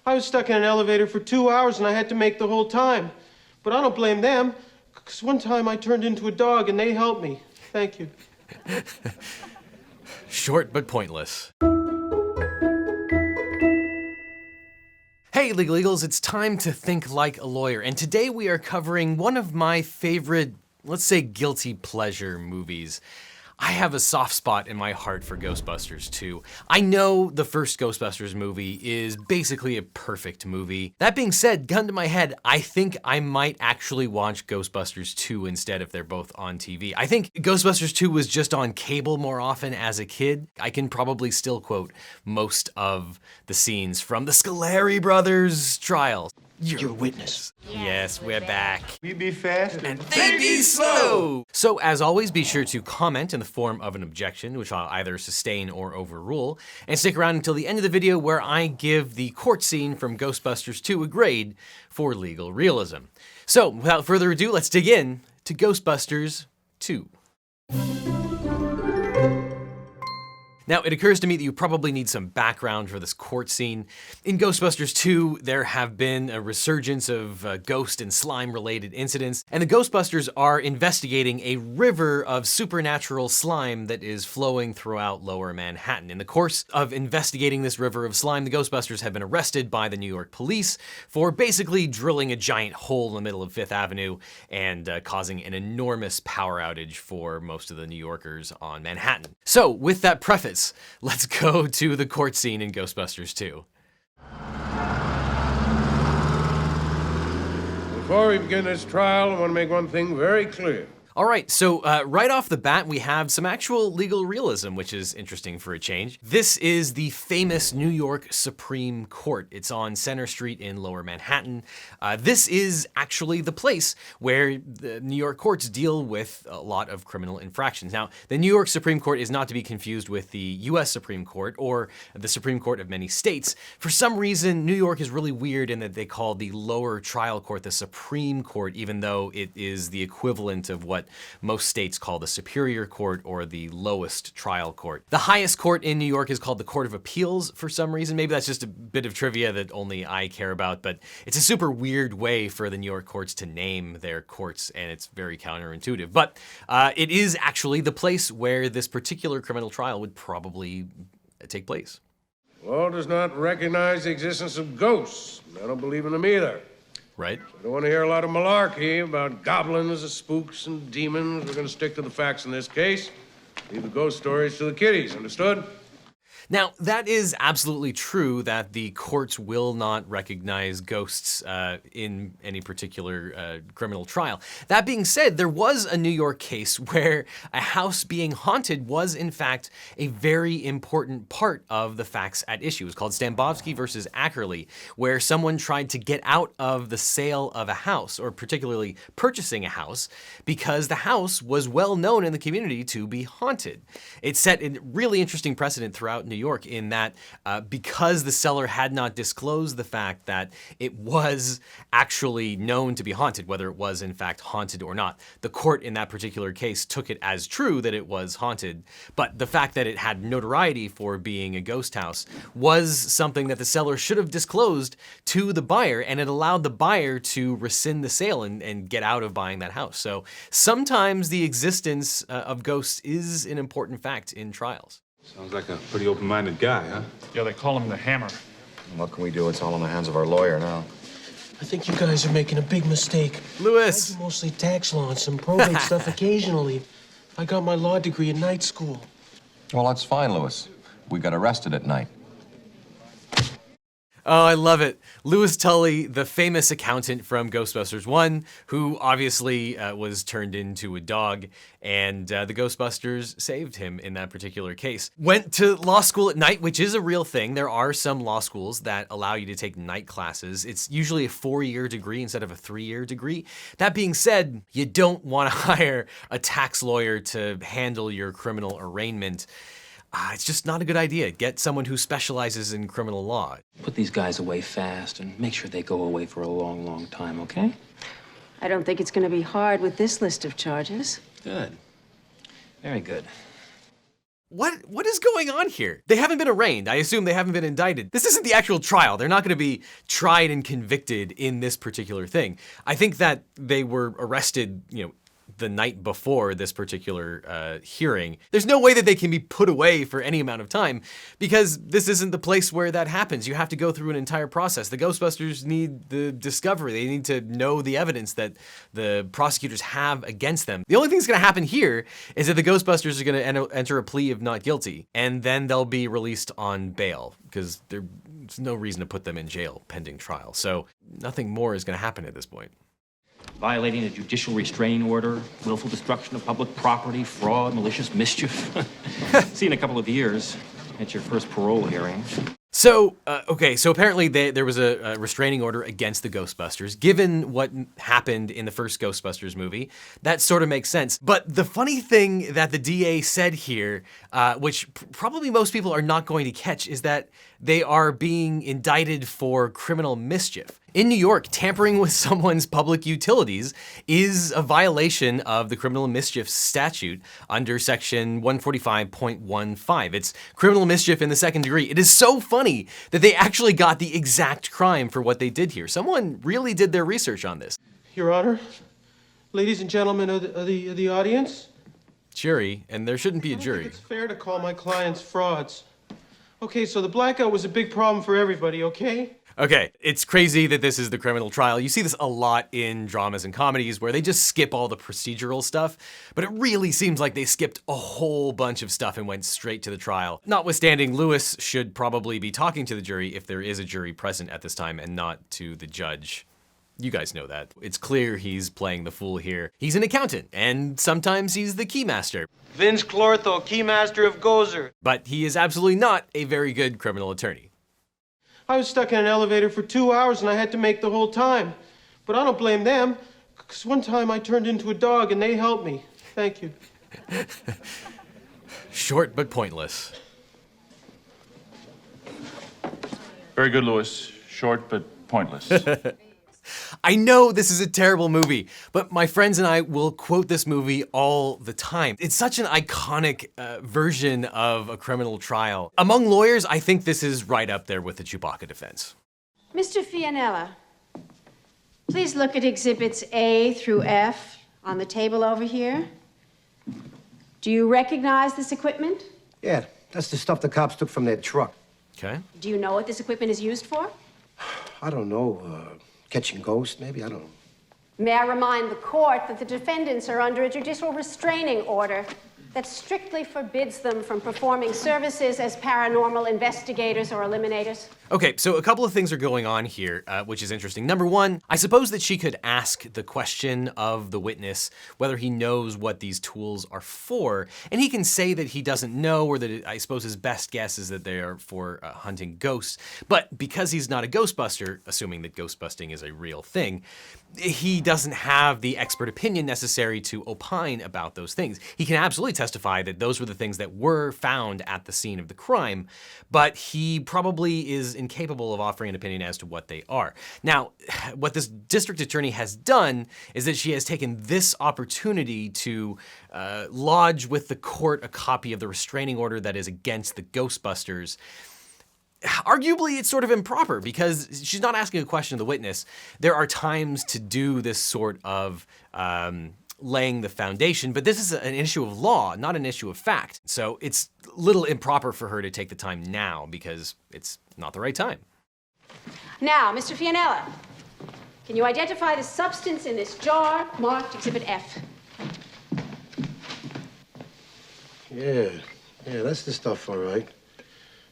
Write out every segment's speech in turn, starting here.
I was stuck in an elevator for 2 hours and I had to make the whole time. But I don't blame them, because one time I turned into a dog and they helped me. Thank you. Short but pointless. Hey, Legaleagles, it's time to think like a lawyer, and today we are covering one of my favorite, let's say, guilty pleasure movies. I have a soft spot in my heart for Ghostbusters 2. I know the first Ghostbusters movie is basically a perfect movie. That being said, gun to my head, I think I might actually watch Ghostbusters 2 instead if they're both on TV. I think Ghostbusters 2 was just on cable more often as a kid. I can probably still quote most of the scenes from the Scoleri brothers' trial. You're a witness. Yes, we're back. We be fast And they be slow! So as always, be sure to comment in the form of an objection, which I'll either sustain or overrule, and stick around until the end of the video where I give the court scene from Ghostbusters 2 a grade for legal realism. So without further ado, let's dig in to Ghostbusters 2. Now, it occurs to me that you probably need some background for this court scene. In Ghostbusters 2, there have been a resurgence of ghost and slime-related incidents, and the Ghostbusters are investigating a river of supernatural slime that is flowing throughout Lower Manhattan. In the course of investigating this river of slime, the Ghostbusters have been arrested by the New York police for basically drilling a giant hole in the middle of Fifth Avenue and causing an enormous power outage for most of the New Yorkers on Manhattan. So, with that preface, let's go to the court scene in Ghostbusters 2. Before we begin this trial, I want to make one thing very clear. All right, so right off the bat, we have some actual legal realism, which is interesting for a change. This is the famous New York Supreme Court. It's on Center Street in Lower Manhattan. This is actually the place where the New York courts deal with a lot of criminal infractions. Now, the New York Supreme Court is not to be confused with the US Supreme Court or the Supreme Court of many states. For some reason, New York is really weird in that they call the lower trial court the Supreme Court, even though it is the equivalent of what most states call the Superior Court or the lowest trial court. The highest court in New York is called the Court of Appeals for some reason. Maybe that's just a bit of trivia that only I care about, but it's a super weird way for the New York courts to name their courts, and it's very counterintuitive. But it is actually the place where this particular criminal trial would probably take place. Law does not recognize the existence of ghosts. I don't believe in them either. Right? I don't want to hear a lot of malarkey about goblins and spooks and demons. We're going to stick to the facts in this case. Leave the ghost stories to the kiddies, understood? Now, that is absolutely true that the courts will not recognize ghosts in any particular criminal trial. That being said, there was a New York case where a house being haunted was, in fact, a very important part of the facts at issue. It was called Stambovsky versus Ackerley, where someone tried to get out of the sale of a house, or particularly purchasing a house, because the house was well known in the community to be haunted. It set a really interesting precedent throughout New York in that because the seller had not disclosed the fact that it was actually known to be haunted, whether it was in fact haunted or not, the court in that particular case took it as true that it was haunted. But the fact that it had notoriety for being a ghost house was something that the seller should have disclosed to the buyer, and it allowed the buyer to rescind the sale and get out of buying that house. So sometimes the existence of ghosts is an important fact in trials. Sounds like a pretty open-minded guy, huh? Yeah, they call him the Hammer. What can we do? It's all in the hands of our lawyer now. I think you guys are making a big mistake. Louis! I do mostly tax law and some probate stuff occasionally. I got my law degree in night school. Well, that's fine, Louis. We got arrested at night. Oh, I love it. Louis Tully, the famous accountant from Ghostbusters 1, who obviously was turned into a dog, and the Ghostbusters saved him in that particular case. Went to law school at night, which is a real thing. There are some law schools that allow you to take night classes. It's usually a 4-year degree instead of a 3-year degree. That being said, you don't want to hire a tax lawyer to handle your criminal arraignment. It's just not a good idea. Get someone who specializes in criminal law. Put these guys away fast and make sure they go away for a long, long time, okay? I don't think it's going to be hard with this list of charges. Good. Very good. What is going on here? They haven't been arraigned. I assume they haven't been indicted. This isn't the actual trial. They're not going to be tried and convicted in this particular thing. I think that they were arrested, the night before this particular hearing. There's no way that they can be put away for any amount of time because this isn't the place where that happens. You have to go through an entire process. The Ghostbusters need the discovery. They need to know the evidence that the prosecutors have against them. The only thing that's going to happen here is that the Ghostbusters are going to enter a plea of not guilty, and then they'll be released on bail because there's no reason to put them in jail pending trial. So nothing more is going to happen at this point. Violating a judicial restraining order, willful destruction of public property, fraud, malicious mischief. See, in a couple of years, at your first parole hearing. So, so apparently there was a restraining order against the Ghostbusters. Given what happened in the first Ghostbusters movie, that sort of makes sense. But the funny thing that the DA said here, which probably most people are not going to catch, is that they are being indicted for criminal mischief. In New York, tampering with someone's public utilities is a violation of the criminal mischief statute under section 145.15. It's criminal mischief in the second degree. It is so funny that they actually got the exact crime for what they did here. Someone really did their research on this. Your Honor, ladies and gentlemen of the audience. Jury, and there shouldn't be a I don't jury. think it's fair to call my clients frauds. Okay, so the blackout was a big problem for everybody, okay? Okay, it's crazy that this is the criminal trial. You see this a lot in dramas and comedies where they just skip all the procedural stuff, but it really seems like they skipped a whole bunch of stuff and went straight to the trial. Notwithstanding, Louis should probably be talking to the jury if there is a jury present at this time and not to the judge. You guys know that. It's clear he's playing the fool here. He's an accountant, and sometimes he's the keymaster. Vince Clortho, keymaster of Gozer. But he is absolutely not a very good criminal attorney. I was stuck in an elevator for 2 hours and I had to make the whole time. But I don't blame them, because one time I turned into a dog and they helped me. Thank you. Short but pointless. Very good, Louis. Short but pointless. I know this is a terrible movie, but my friends and I will quote this movie all the time. It's such an iconic version of a criminal trial. Among lawyers, I think this is right up there with the Chewbacca defense. Mr. Fianella, please look at exhibits A through F on the table over here. Do you recognize this equipment? Yeah, that's the stuff the cops took from their truck. Okay. Do you know what this equipment is used for? I don't know, catching ghosts, maybe? I don't know. May I remind the court that the defendants are under a judicial restraining order that strictly forbids them from performing services as paranormal investigators or eliminators? Okay, so a couple of things are going on here, which is interesting. Number one, I suppose that she could ask the question of the witness whether he knows what these tools are for, and he can say that he doesn't know, or that I suppose his best guess is that they are for hunting ghosts. But because he's not a Ghostbuster, assuming that ghostbusting is a real thing, he doesn't have the expert opinion necessary to opine about those things. He can absolutely testify that those were the things that were found at the scene of the crime, but he probably is incapable of offering an opinion as to what they are. Now, what this district attorney has done is that she has taken this opportunity to lodge with the court a copy of the restraining order that is against the Ghostbusters. Arguably, it's sort of improper because she's not asking a question of the witness. There are times to do this sort of laying the foundation, but this is an issue of law, not an issue of fact. So it's a little improper for her to take the time now because it's not the right time. Now, Mr. Fianella, can you identify the substance in this jar marked Exhibit F? Yeah, that's the stuff, all right.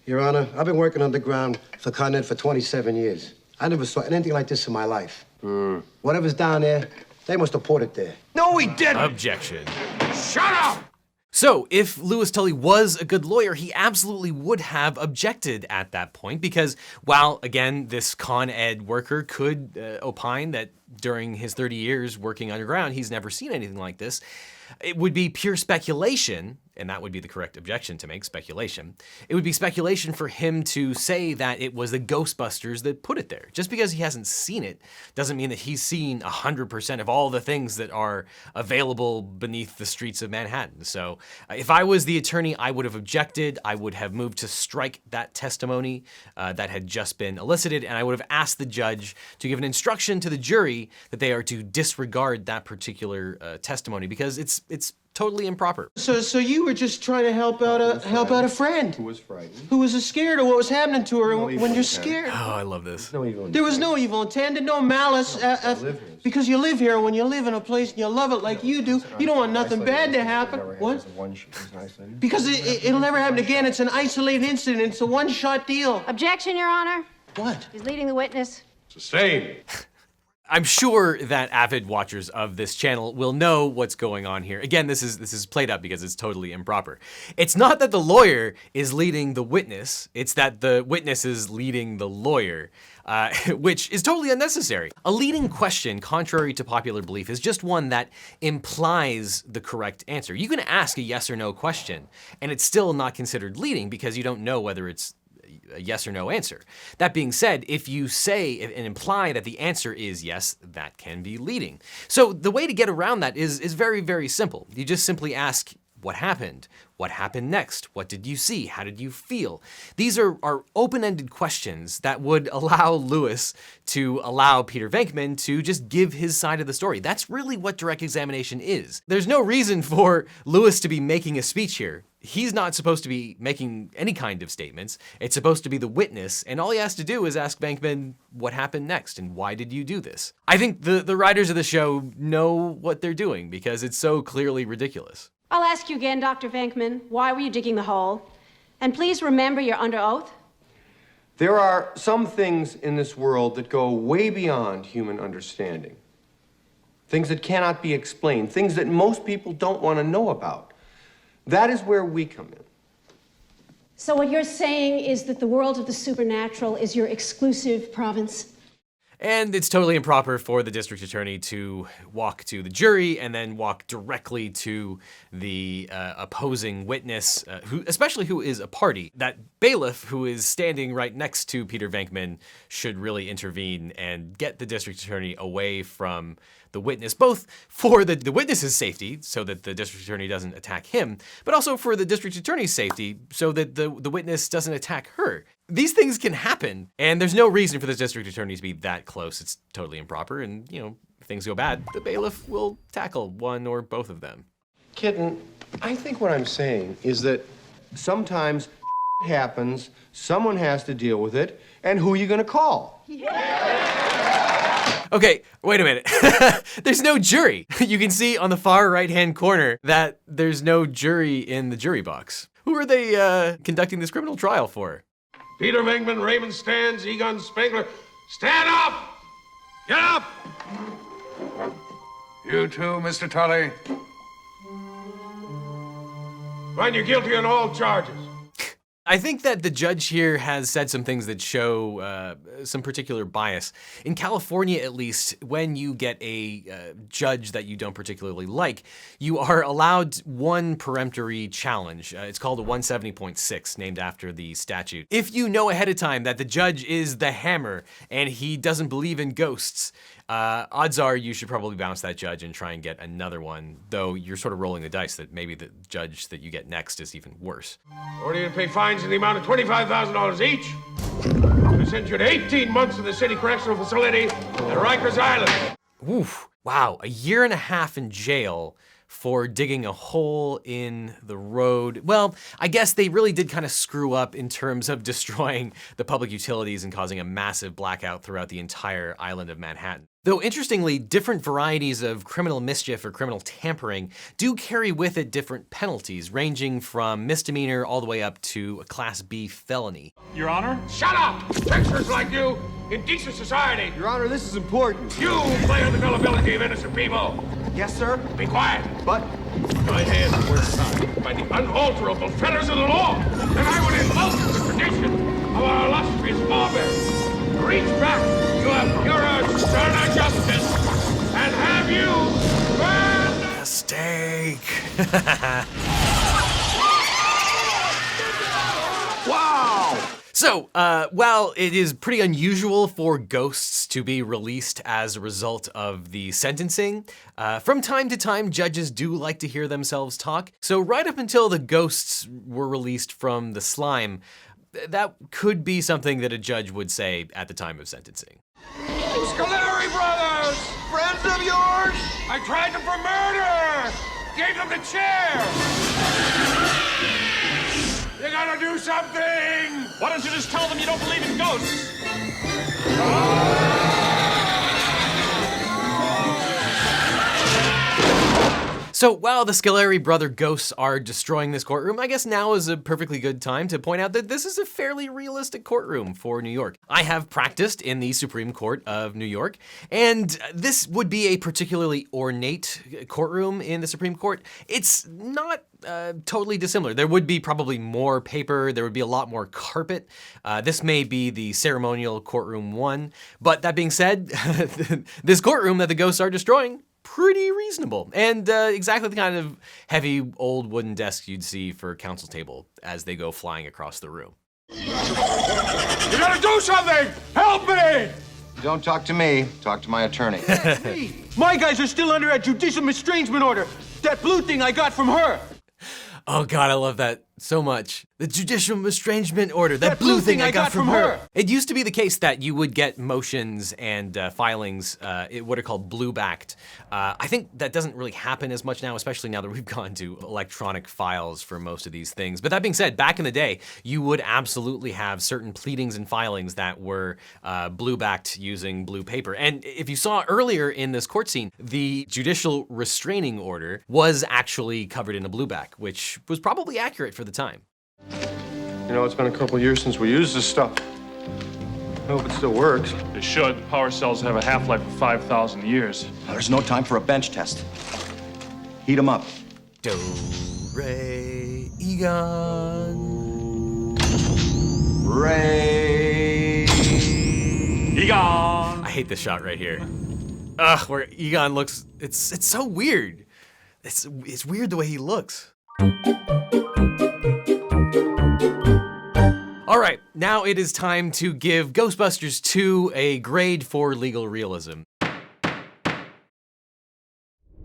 Your Honor, I've been working underground for Con Ed for 27 years. I never saw anything like this in my life. Whatever's down there, they must have poured it there. No, he didn't! Objection. Shut up! So, if Louis Tully was a good lawyer, he absolutely would have objected at that point because while, again, this Con Ed worker could opine that during his 30 years working underground, he's never seen anything like this, it would be pure speculation and that would be the correct objection to make, speculation. It would be speculation for him to say that it was the Ghostbusters that put it there. Just because he hasn't seen it doesn't mean that he's seen 100% of all the things that are available beneath the streets of Manhattan. So if I was the attorney, I would have objected. I would have moved to strike that testimony that had just been elicited, and I would have asked the judge to give an instruction to the jury that they are to disregard that particular testimony because it's totally improper. So you were just trying to help out a friend Who was frightened? who was scared of what was happening to her when you're scared. Oh, I love this. No evil. There was no evil intended, no malice. Because you live here, when you live in a place and you love it like you do, you don't want nothing bad to happen. What? Because it'll never happen again. It's an isolated incident. It's a one-shot deal. Objection, Your Honor. What? He's leading the witness. Sustained. I'm sure that avid watchers of this channel will know what's going on here. Again, this is played up because it's totally improper. It's not that the lawyer is leading the witness, it's that the witness is leading the lawyer, which is totally unnecessary. A leading question, contrary to popular belief, is just one that implies the correct answer. You can ask a yes or no question, and it's still not considered leading because you don't know whether it's a yes or no answer. That being said, if you say and imply that the answer is yes, that can be leading. So the way to get around that is very, very simple. You just simply ask, what happened? What happened next? What did you see? How did you feel? These are open-ended questions that would allow Louis to allow Peter Venkman to just give his side of the story. That's really what direct examination is. There's no reason for Louis to be making a speech here. He's not supposed to be making any kind of statements. It's supposed to be the witness, and all he has to do is ask Venkman what happened next and why did you do this? I think the writers of the show know what they're doing because it's so clearly ridiculous. I'll ask you again, Dr. Venkman, why were you digging the hole? And please remember you're under oath. There are some things in this world that go way beyond human understanding. Things that cannot be explained, things that most people don't want to know about. That is where we come in. So what you're saying is that the world of the supernatural is your exclusive province? And it's totally improper for the district attorney to walk to the jury and then walk directly to the opposing witness, especially who is a party. That bailiff who is standing right next to Peter Venkman should really intervene and get the district attorney away from the witness, both for the witness's safety, so that the district attorney doesn't attack him, but also for the district attorney's safety, so that the witness doesn't attack her. These things can happen, and there's no reason for the district attorney to be that close. It's totally improper, and, you know, if things go bad, the bailiff will tackle one or both of them. Kitten, I think what I'm saying is that sometimes happens, someone has to deal with it, and who are you gonna call? Okay, wait a minute. There's no jury. You can see on the far right-hand corner that there's no jury in the jury box. Who are they conducting this criminal trial for? Peter Venkman, Raymond Stans, Egon Spengler. Stand up! Get up! You too, Mr. Tully. Find you guilty on all charges. I think that the judge here has said some things that show some particular bias. In California, at least, when you get a judge that you don't particularly like, you are allowed one peremptory challenge. It's called a 170.6, named after the statute. If you know ahead of time that the judge is the hammer and he doesn't believe in ghosts, odds are you should probably bounce that judge and try and get another one, though you're sort of rolling the dice that maybe the judge that you get next is even worse. Order you to pay fines in the amount of $25,000 each. We send you to 18 months in the city correctional facility at Rikers Island. Oof, wow, 1.5 years in jail for digging a hole in the road. Well, I guess they really did kind of screw up in terms of destroying the public utilities and causing a massive blackout throughout the entire island of Manhattan. Though interestingly, different varieties of criminal mischief or criminal tampering do carry with it different penalties, ranging from misdemeanor all the way up to a Class B felony. Your Honor? Shut up! Tricksters like you in decent society. Your Honor, this is important. You play on the gullibility of innocent people. Yes, sir? Be quiet. But My hands were tied by the unalterable fetters of the law, and I would invoke the tradition of our illustrious forebears. Reach back to a purer, sterner justice and have you burn A steak. So, while it is pretty unusual for ghosts to be released as a result of the sentencing, from time to time, judges do like to hear themselves talk. So right up until the ghosts were released from the slime, that could be something that a judge would say at the time of sentencing. Scoleri brothers! Friends of yours? I tried them for murder! Gave them the chair! You gotta do something! Why don't you just tell them you don't believe in ghosts? So while the Scoleri brother ghosts are destroying this courtroom, I guess now is a perfectly good time to point out that this is a fairly realistic courtroom for New York. I have practiced in the Supreme Court of New York, and this would be a particularly ornate courtroom in the Supreme Court. It's not totally dissimilar. There would be probably more paper, there would be a lot more carpet. This may be the ceremonial courtroom one, but that being said, this courtroom that the ghosts are destroying, pretty reasonable, and exactly the kind of heavy old wooden desk you'd see for a counsel table as they go flying across the room. You gotta do something! Help me! Don't talk to me. Talk to my attorney. My guys are still under a judicial estrangement order. That blue thing I got from her. Oh God, I love that so much. The judicial estrangement order, that blue thing I got from her. It used to be the case that you would get motions and filings, what are called blue-backed. I think that doesn't really happen as much now, especially now that we've gone to electronic files for most of these things. But that being said, back in the day, you would absolutely have certain pleadings and filings that were blue-backed using blue paper. And if you saw earlier in this court scene, the judicial restraining order was actually covered in a blue-back, which was probably accurate for the time. You know, it's been a couple years since we used this stuff. I hope it still works. It should. The power cells have a half-life of 5,000 years. There's no time for a bench test. Heat them up. Do, re, Egon. Ray. Egon! I hate this shot right here. Ugh, where Egon looks, it's so weird. It's weird the way he looks. All right, now it is time to give Ghostbusters 2 a grade for legal realism.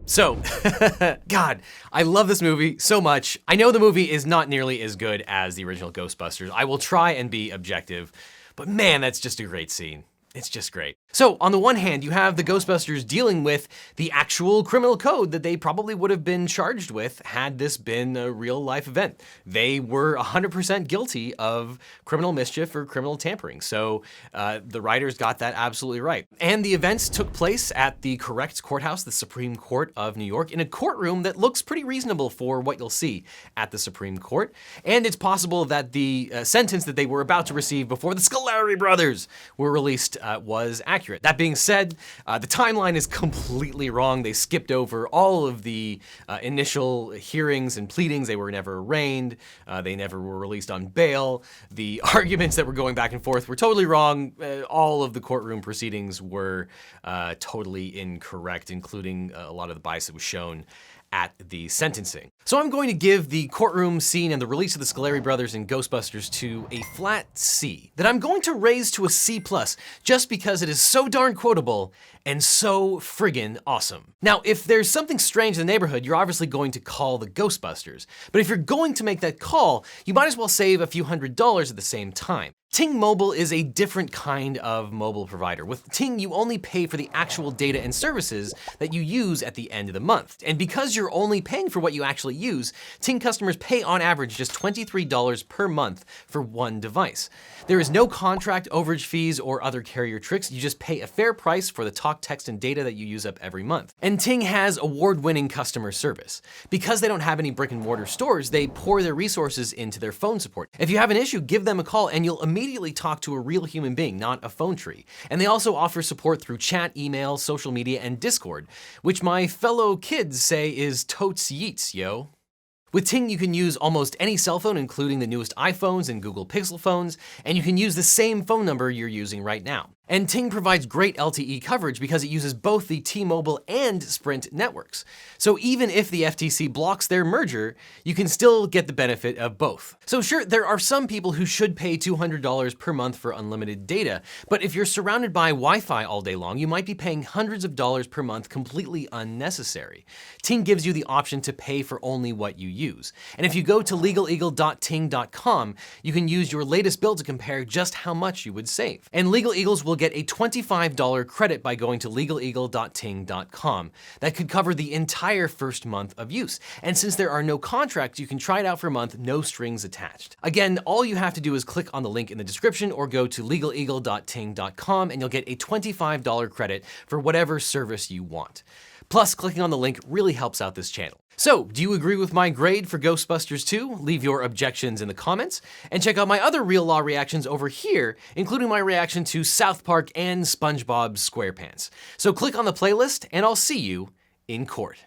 So, God, I love this movie so much. I know the movie is not nearly as good as the original Ghostbusters. I will try and be objective, but man, that's just a great scene. It's just great. So on the one hand, you have the Ghostbusters dealing with the actual criminal code that they probably would have been charged with had this been a real life event. They were 100% guilty of criminal mischief or criminal tampering. So the writers got that absolutely right. And the events took place at the correct courthouse, the Supreme Court of New York, in a courtroom that looks pretty reasonable for what you'll see at the Supreme Court. And it's possible that the sentence that they were about to receive before the Scoleri brothers were released was accurate. That being said, the timeline is completely wrong. They skipped over all of the initial hearings and pleadings. They were never arraigned. They never were released on bail. The arguments that were going back and forth were totally wrong. All of the courtroom proceedings were totally incorrect, including a lot of the bias that was shown at the sentencing. So I'm going to give the courtroom scene and the release of the Scoleri brothers in Ghostbusters 2 a flat C, that I'm going to raise to a C+, just because it is so darn quotable and so friggin' awesome. Now, if there's something strange in the neighborhood, you're obviously going to call the Ghostbusters. But if you're going to make that call, you might as well save a few $100s at the same time. Ting Mobile is a different kind of mobile provider. With Ting, you only pay for the actual data and services that you use at the end of the month. And because you're only paying for what you actually use, Ting customers pay on average just $23 per month for one device. There is no contract, overage fees, or other carrier tricks. You just pay a fair price for the talk, text, and data that you use up every month. And Ting has award-winning customer service. Because they don't have any brick and mortar stores, they pour their resources into their phone support. If you have an issue, give them a call and you'll immediately talk to a real human being, not a phone tree. And they also offer support through chat, email, social media, and Discord, which my fellow kids say is totes yeets, yo. With Ting, you can use almost any cell phone, including the newest iPhones and Google Pixel phones, and you can use the same phone number you're using right now. And Ting provides great LTE coverage because it uses both the T-Mobile and Sprint networks. So even if the FTC blocks their merger, you can still get the benefit of both. So sure, there are some people who should pay $200 per month for unlimited data, but if you're surrounded by Wi-Fi all day long, you might be paying hundreds of dollars per month completely unnecessary. Ting gives you the option to pay for only what you use. And if you go to legaleagle.ting.com, you can use your latest bill to compare just how much you would save. And Legaleagles will get a $25 credit by going to legaleagle.ting.com. That could cover the entire first month of use. And since there are no contracts, you can try it out for a month, no strings attached. Again, all you have to do is click on the link in the description or go to legaleagle.ting.com and you'll get a $25 credit for whatever service you want. Plus, clicking on the link really helps out this channel. So, do you agree with my grade for Ghostbusters 2? Leave your objections in the comments, and check out my other Real Law reactions over here, including my reaction to South Park and SpongeBob SquarePants. So click on the playlist, and I'll see you in court.